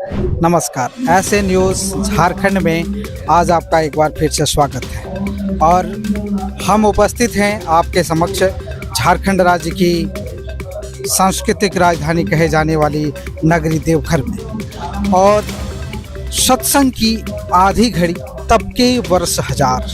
नमस्कार, ऐसे न्यूज़ झारखंड में आज आपका एक बार फिर से स्वागत है और हम उपस्थित हैं आपके समक्ष झारखंड राज्य की सांस्कृतिक राजधानी कहे जाने वाली नगरी देवघर में। और सत्संग की आधी घड़ी तब के वर्ष हजार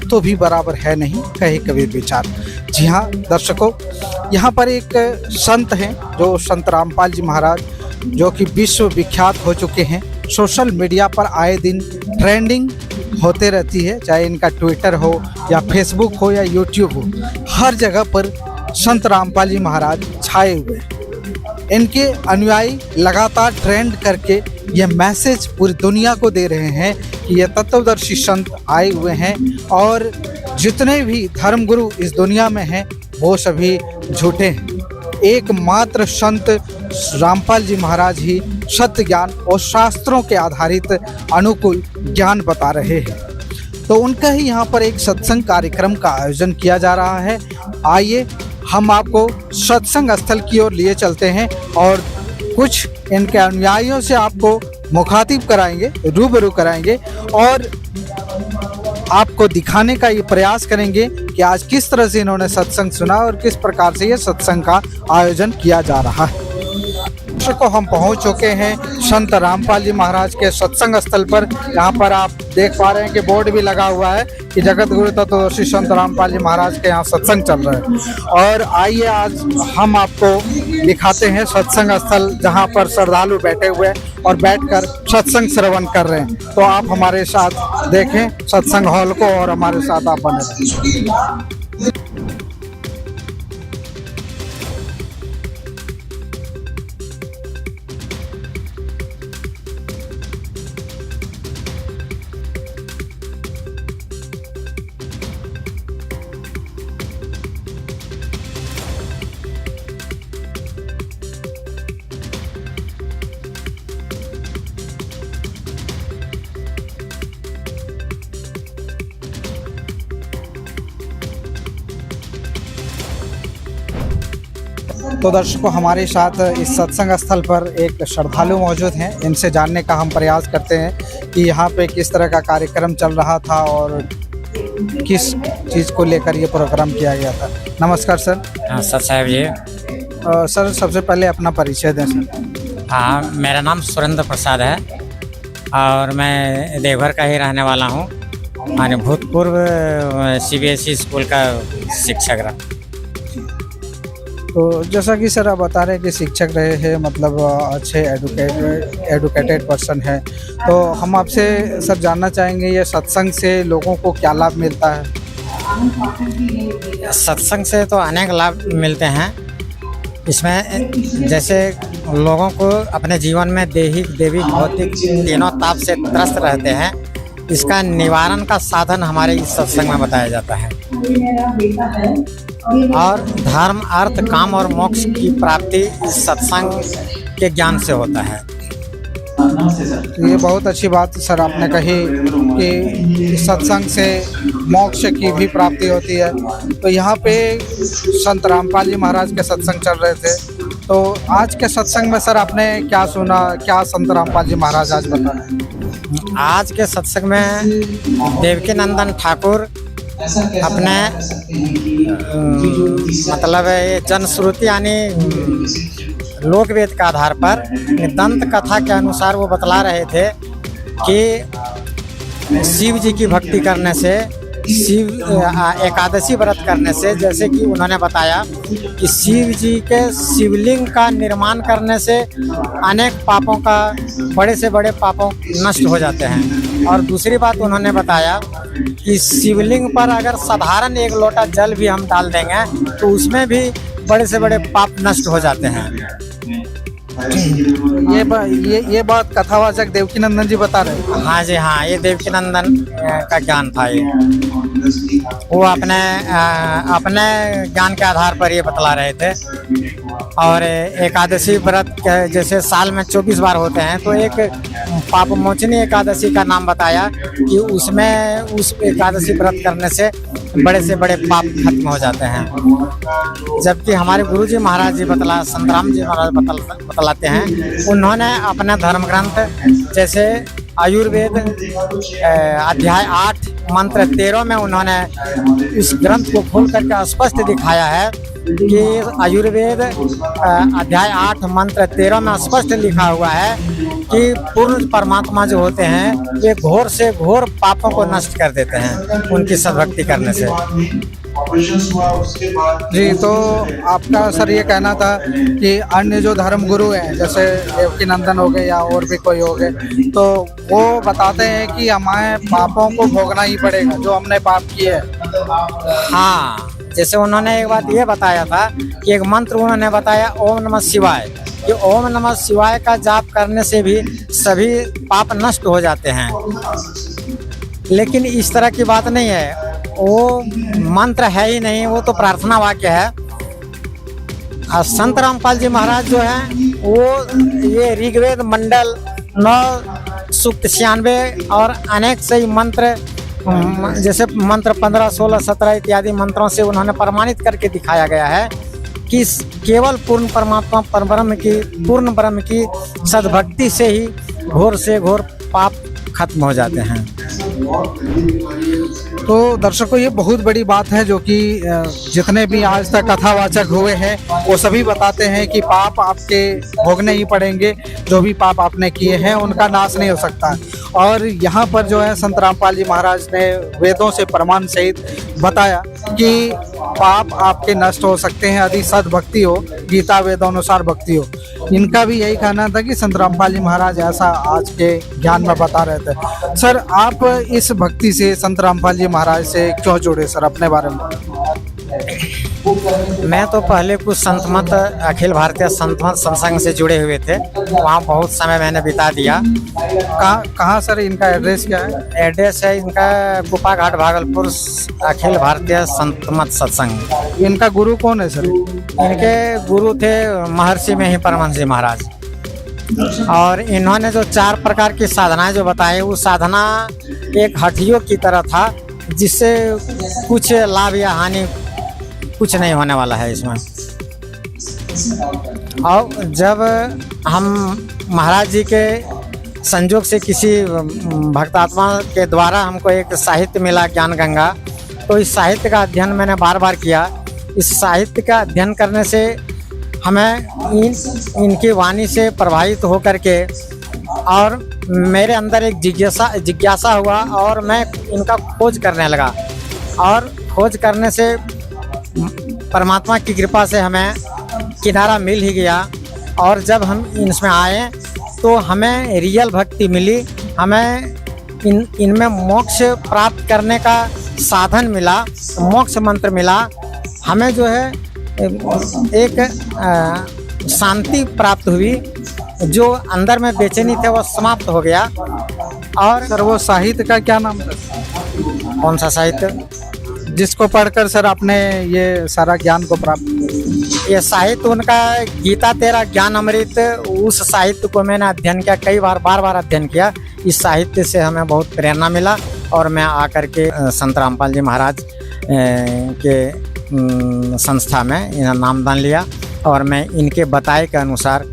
तो भी बराबर है नहीं, कहे कबीर विचार। जी हाँ दर्शकों, यहाँ पर एक संत हैं जो संत रामपाल जी महाराज, जो कि विश्व विख्यात हो चुके हैं। सोशल मीडिया पर आए दिन ट्रेंडिंग होते रहती है, चाहे इनका ट्विटर हो या फेसबुक हो या यूट्यूब हो, हर जगह पर संत रामपाल जी महाराज छाए हुए हैं। इनके अनुयायी लगातार ट्रेंड करके ये मैसेज पूरी दुनिया को दे रहे हैं कि ये तत्वदर्शी संत आए हुए हैं और जितने भी धर्मगुरु इस दुनिया में हैं वो सभी झूठे हैं। एकमात्र संत रामपाल जी महाराज ही सत्य ज्ञान और शास्त्रों के आधारित अनुकूल ज्ञान बता रहे हैं। तो उनका ही यहाँ पर एक सत्संग कार्यक्रम का आयोजन किया जा रहा है। आइए हम आपको सत्संग स्थल की ओर लिए चलते हैं और कुछ इनके अनुयायियों से आपको मुखातिब कराएंगे, रूबरू कराएंगे और आपको दिखाने का ये प्रयास करेंगे कि आज किस तरह से इन्होंने सत्संग सुना और किस प्रकार से ये सत्संग का आयोजन किया जा रहा है। को हम पहुंच चुके हैं संत रामपाल जी महाराज के सत्संग स्थल पर। यहाँ पर आप देख पा रहे हैं कि बोर्ड भी लगा हुआ है कि जगत गुरु तत्वदर्शी संत रामपाल जी महाराज के यहाँ सत्संग चल रहा है। और आइए आज हम आपको दिखाते हैं सत्संग स्थल, जहाँ पर श्रद्धालु बैठे हुए हैं और बैठकर सत्संग श्रवण कर रहे हैं। तो आप हमारे साथ देखें सत्संग हॉल को और हमारे साथ आप बने रहें। तो दर्शकों, हमारे साथ इस सत्संग स्थल पर एक श्रद्धालु मौजूद हैं। इनसे जानने का हम प्रयास करते हैं कि यहाँ पे किस तरह का कार्यक्रम चल रहा था और किस चीज़ को लेकर ये प्रोग्राम किया गया था। नमस्कार सर। हाँ सर साहब जी। सर सबसे पहले अपना परिचय दें सर। हाँ, मेरा नाम सुरेंद्र प्रसाद है और मैं देवघर का ही रहने वाला हूँ। मैंने भूतपूर्व CBSE स्कूल का शिक्षक रहा। तो जैसा कि सर आप बता रहे हैं कि शिक्षक रहे हैं, मतलब अच्छे एडुकेटेड पर्सन है, तो हम आपसे सर जानना चाहेंगे ये सत्संग से लोगों को क्या लाभ मिलता है। सत्संग से तो अनेक लाभ मिलते हैं। इसमें जैसे लोगों को अपने जीवन में दैहिक दैविक भौतिक तीनों ताप से त्रस्त रहते हैं, इसका निवारण का साधन हमारे इस सत्संग में बताया जाता है। और धर्म अर्थ काम और मोक्ष की प्राप्ति इस सत्संग के ज्ञान से होता है। ये बहुत अच्छी बात सर आपने कही कि सत्संग से मोक्ष की भी प्राप्ति होती है। तो यहाँ पे संत रामपाल जी महाराज के सत्संग चल रहे थे, तो आज के सत्संग में सर आपने क्या सुना, क्या संत रामपाल जी महाराज आज बता रहे हैं? आज के सत्संग में देवकी नंदन ठाकुर अपने मतलब ये जनश्रुति यानी लोकवेद के आधार पर दंत कथा के अनुसार वो बतला रहे थे कि शिव जी की भक्ति करने से, शिव एकादशी व्रत करने से, जैसे कि उन्होंने बताया कि शिव जी के शिवलिंग का निर्माण करने से अनेक पापों का, बड़े से बड़े पापों नष्ट हो जाते हैं। और दूसरी बात उन्होंने बताया कि शिवलिंग पर अगर साधारण एक लोटा जल भी हम डाल देंगे तो उसमें भी बड़े से बड़े पाप नष्ट हो जाते हैं। ये बात कथावाचक देवकी नंदन जी बता रहे हैं। हाँ जी हाँ, ये देवकी नंदन का ज्ञान था। ये वो अपने ज्ञान के आधार पर ये बतला रहे थे। और एकादशी व्रत जैसे साल में 24 बार होते हैं, तो एक पाप मोचनी एकादशी का नाम बताया कि उसमें उस एकादशी व्रत करने से बड़े से बड़े पाप खत्म हो जाते हैं। जबकि हमारे गुरुजी महाराज जी संतराम जी महाराज बतलाते हैं, उन्होंने अपना धर्म ग्रंथ जैसे आयुर्वेद अध्याय 8 मंत्र 13 में उन्होंने इस ग्रंथ को खोल करके स्पष्ट दिखाया है कि आयुर्वेद अध्याय 8 मंत्र 13 में स्पष्ट लिखा हुआ है कि पूर्ण परमात्मा जो होते हैं ये घोर से घोर पापों को नष्ट कर देते हैं उनकी सद्भक्ति करने से। जी, तो आपका सर ये कहना था कि अन्य जो धर्म गुरु हैं जैसे देवकी नंदन हो गए या और भी कोई हो गए, तो वो बताते हैं कि हमें पापों को भोगना ही पड़ेगा जो हमने पाप किए हैं। हाँ, जैसे उन्होंने एक बात ये बताया था कि एक मंत्र उन्होंने बताया ओम नमः शिवाय, कि ओम नमः शिवाय का जाप करने से भी सभी पाप नष्ट हो जाते हैं। लेकिन इस तरह की बात नहीं है, वो मंत्र है ही नहीं, वो तो प्रार्थना वाक्य है। और संत रामपाल जी महाराज जो हैं वो ये ऋग्वेद मंडल 9 सूक्त 96 और अनेक सही मंत्र जैसे मंत्र 15, 16, 17 इत्यादि मंत्रों से उन्होंने प्रमाणित करके दिखाया गया है कि केवल पूर्ण परमात्मा पूर्ण ब्रह्म की सद्भक्ति से ही घोर से घोर पाप खत्म हो जाते हैं। तो दर्शकों, ये बहुत बड़ी बात है जो कि जितने भी आज तक कथावाचक हुए हैं वो सभी बताते हैं कि पाप आपके भोगने ही पड़ेंगे, जो भी पाप आपने किए हैं उनका नाश नहीं हो सकता। और यहाँ पर जो है संत रामपाल जी महाराज ने वेदों से प्रमाण सहित बताया कि पाप आपके नष्ट हो सकते हैं यदि सद्भक्ति हो, गीता वेदानुसार भक्ति हो। इनका भी यही कहना था कि संत रामपाल जी महाराज ऐसा आज के ज्ञान में बता रहे थे। सर, आप इस भक्ति से संत रामपाल जी महाराज से क्यों जुड़े सर, अपने बारे में? मैं तो पहले कुछ संत मत अखिल भारतीय संत मत सत्संग से जुड़े हुए थे, वहाँ बहुत समय मैंने बिता दिया। कहाँ सर इनका एड्रेस क्या है? एड्रेस है इनका कुपा घाट भागलपुर, अखिल भारतीय संत मत सत्संग। इनका गुरु कौन है सर? इनके गुरु थे महर्षि में ही परमहंस जी महाराज। और इन्होंने जो 4 प्रकार की साधनाएं जो बताई, वो साधना एक हठियों की तरह था जिससे कुछ लाभ या हानि कुछ नहीं होने वाला है इसमें। और जब हम महाराज जी के संजोग से किसी भक्तात्मा के द्वारा हमको एक साहित्य मिला ज्ञान गंगा, तो इस साहित्य का अध्ययन मैंने बार बार किया। इस साहित्य का अध्ययन करने से हमें इनकी वाणी से प्रभावित होकर के और मेरे अंदर एक जिज्ञासा हुआ और मैं इनका खोज करने लगा। और खोज करने से परमात्मा की कृपा से हमें किनारा मिल ही गया। और जब हम इसमें आए तो हमें रियल भक्ति मिली, हमें इनमें मोक्ष प्राप्त करने का साधन मिला, मोक्ष मंत्र मिला। हमें जो है एक शांति प्राप्त हुई, जो अंदर में बेचैनी थे वो समाप्त हो गया। और सर, वो साहित्य का क्या नाम था? कौन सा साहित्य? जिसको पढ़कर सर आपने ये सारा ज्ञान को प्राप्त? ये साहित्य उनका गीता तेरा ज्ञान अमृत, उस साहित्य को मैंने अध्ययन किया, कई बार बार अध्ययन किया। इस साहित्य से हमें बहुत प्रेरणा मिला और मैं आकर के संत रामपाल जी महाराज के संस्था में इन्हें नामदान लिया और मैं इनके बताए के अनुसार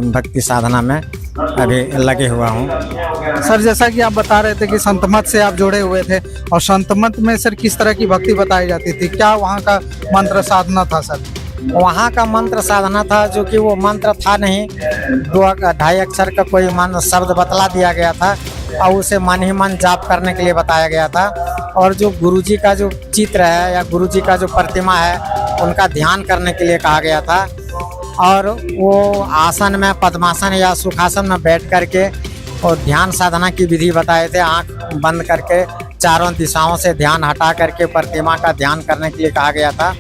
भक्ति साधना में अभी लगे हुआ हूँ। सर, जैसा कि आप बता रहे थे कि संत मत से आप जुड़े हुए थे, और संत मत में सर किस तरह की भक्ति बताई जाती थी? क्या वहाँ का मंत्र साधना था सर? वहाँ का मंत्र साधना था जो कि वो मंत्र था नहीं, 2-2.5 अक्षर का कोई मंत्र शब्द बतला दिया गया था और उसे मन ही मन जाप करने के लिए बताया गया था। और जो गुरुजी का जो चित्र है या गुरुजी का जो प्रतिमा है उनका ध्यान करने के लिए कहा गया था। और वो आसन में, पद्मासन या सुखासन में बैठ करके और ध्यान साधना की विधि बताए थे। आँख बंद करके चारों दिशाओं से ध्यान हटा करके प्रतिमा का ध्यान करने के लिए कहा गया था।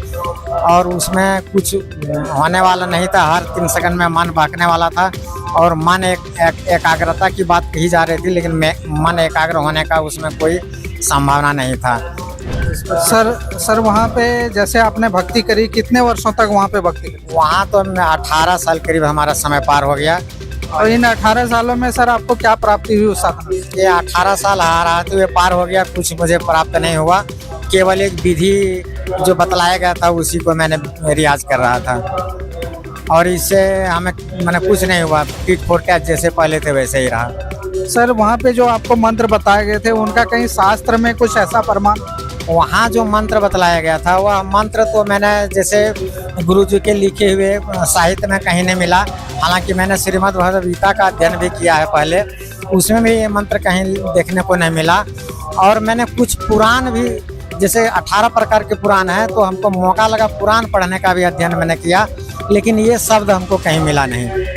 और उसमें कुछ होने वाला नहीं था, हर 3 सेकंड में मन बहकने वाला था और मन एकाग्रता की बात कही जा रही थी, लेकिन मन एकाग्र होने का उसमें कोई संभावना नहीं था। सर वहाँ पे जैसे आपने भक्ति करी, कितने वर्षों तक वहाँ पे भक्ति करी? वहाँ तो 18 साल करीब हमारा समय पार हो गया। और इन 18 सालों में सर आपको क्या प्राप्ति हुई उस साधना? ये 18 साल रहते हुए पार हो गया, कुछ मुझे प्राप्त नहीं हुआ। केवल एक विधि जो बतलाया गया था उसी को मैंने रियाज कर रहा था, और इससे हमें मैंने कुछ नहीं हुआ, टिट फॉर टैट जैसे पहले थे वैसे ही रहा। सर वहाँ पे जो आपको मंत्र बताए गए थे उनका कहीं शास्त्र में कुछ ऐसा प्रमाण? वहाँ जो मंत्र बतलाया गया था वह मंत्र तो मैंने जैसे गुरु जी के लिखे हुए साहित्य में कहीं नहीं मिला। हालांकि मैंने श्रीमद् भगवद गीता का अध्ययन भी किया है पहले, उसमें भी ये मंत्र कहीं देखने को नहीं मिला। और मैंने कुछ पुराण भी, जैसे 18 प्रकार के पुराण है, तो हमको मौका लगा पुराण पढ़ने का भी अध्ययन मैंने किया, लेकिन ये शब्द हमको कहीं मिला नहीं।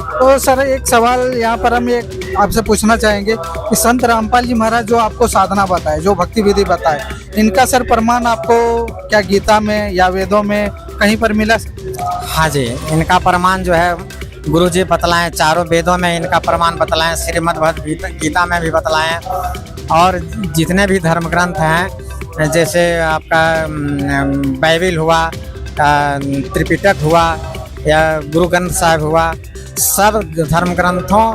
तो सर एक सवाल यहाँ पर हम एक आपसे पूछना चाहेंगे कि संत रामपाल जी महाराज जो आपको साधना बताए, जो भक्ति विधि बताए, इनका सर प्रमाण आपको क्या गीता में या वेदों में कहीं पर मिला? हाँ जी, इनका प्रमाण जो है गुरु जी बतलाएं, चारों वेदों में इनका प्रमाण बतलाएं, श्रीमद् भगवद गीता में भी बतलाएं, और जितने भी धर्म ग्रंथ हैं, जैसे आपका बाइबिल हुआ, त्रिपिटक हुआ या गुरु ग्रंथ साहिब हुआ, सब धर्म ग्रंथों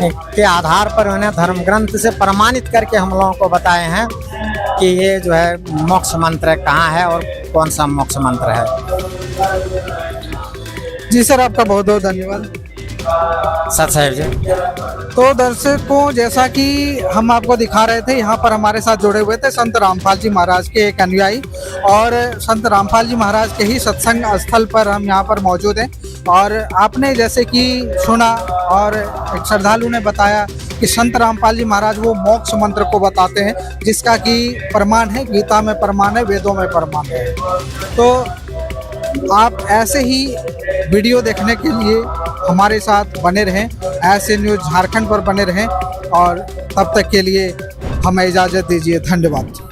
के आधार पर उन्हें धर्म ग्रंथ से प्रमाणित करके हम लोगों को बताए हैं कि ये जो है मोक्ष मंत्र कहाँ है और कौन सा मोक्ष मंत्र है। जी सर, आपका बहुत बहुत धन्यवाद। सत साहिब जी। तो दर्शकों, जैसा कि हम आपको दिखा रहे थे, यहाँ पर हमारे साथ जुड़े हुए थे संत रामपाल जी महाराज के एक अनुयायी, और संत रामपाल जी महाराज के ही सत्संग स्थल पर हम यहाँ पर मौजूद हैं। और आपने जैसे कि सुना और एक श्रद्धालु ने बताया कि संत रामपाल जी महाराज वो मोक्ष मंत्र को बताते हैं, जिसका कि प्रमाण है, गीता में प्रमाण है, वेदों में प्रमाण है। तो आप ऐसे ही वीडियो देखने के लिए हमारे साथ बने रहें, ऐसे न्यूज़ झारखंड पर बने रहें, और तब तक के लिए हमें इजाज़त दीजिए। धन्यवाद।